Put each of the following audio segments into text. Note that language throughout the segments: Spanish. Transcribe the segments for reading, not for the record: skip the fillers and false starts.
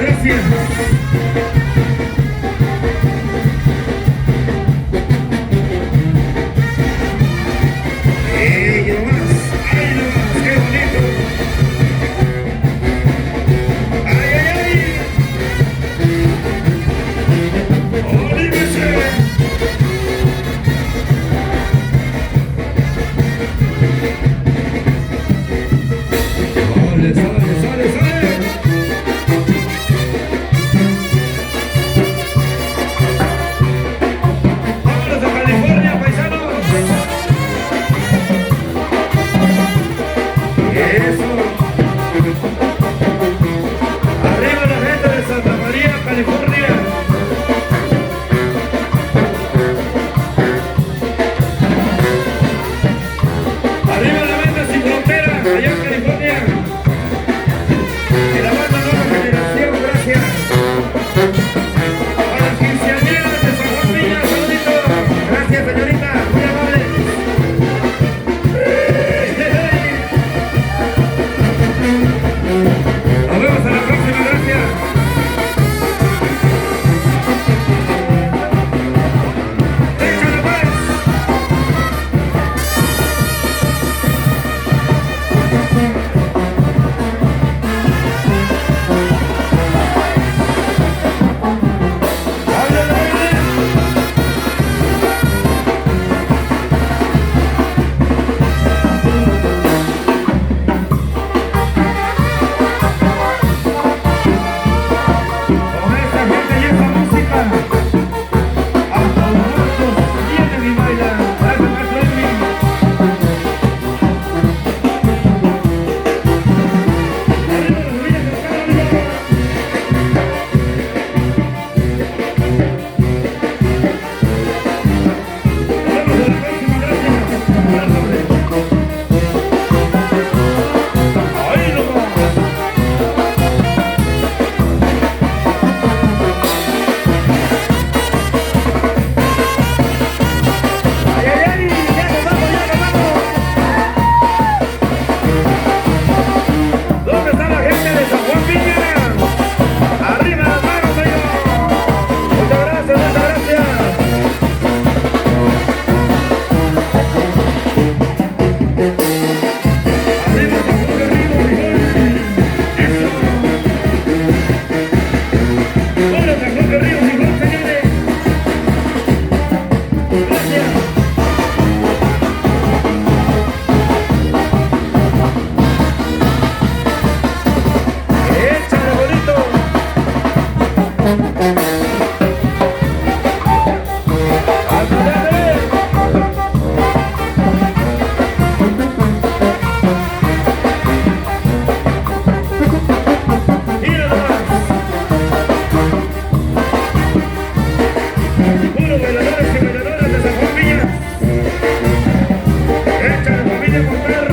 gracias. ¡Ay, nomás! ¡Qué bonito! ¡Ay, ay, ay! ¡Anímese! ¡Sale, sale, sale, sale! ¡Vámonos a California, paisanos! ¡Eso! ¡Arriba la gente de Santa María, California! ¡Arriba la banda sin frontera, allá en California! ¡Y la banda Nueva Generación, gracias! ¡A las quinceañeras de San Juan Villa, saluditos! ¡Gracias, señorita! ¡Muy amable! ¡Nos vemos a la próxima! ¡Gracias! ¡Échale pues! ¡Ándale, ándale! Con esta gente y esta música, hasta los muertos vienen y bailan. Gracias, maestro Edwin. Arriba las orillas del Cabo, nos vemos a la próxima, gracias. Ándale. ¡Ahí nomás! ¡Ay, ay, ay! ¡Ya nos vamos, ya nos vamos! ¿Dónde está la gente de San Juan Villa? ¡Arriba las manos, señor! Muchas gracias, muchas gracias. ¡Arriba San Juan Guerrero, frijol! ¡Eso! ¡Hola, San Juan Guerrero, frijol, señores! ¡Gracias! ¡Échale, bonito! ¡Ándale! ¡Mira nomás! ¡Puro bailadores y bailadoras de San Juan Villa! ¡Échale, familia, a contar!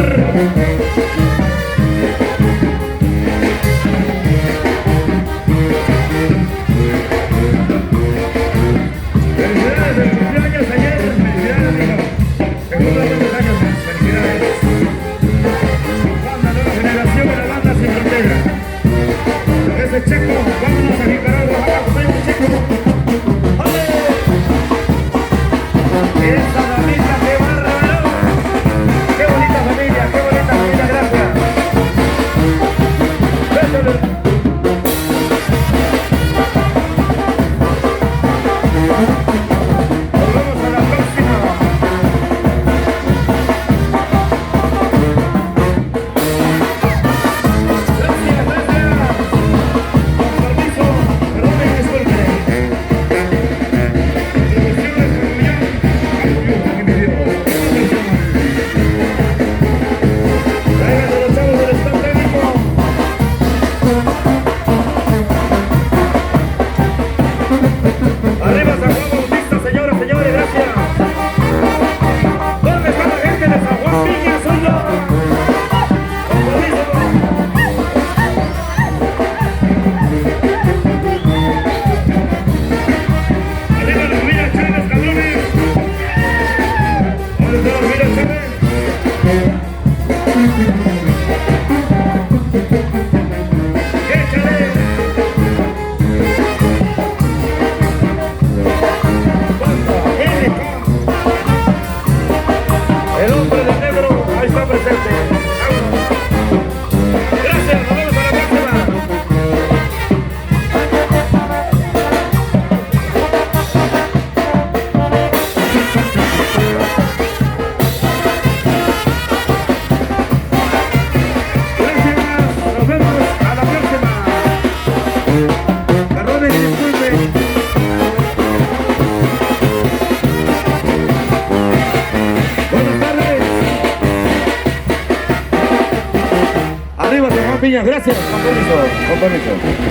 Perdone y disculpe. Buenas tardes. Arriba, San Juan Piñas. Gracias. Con permiso. Con permiso.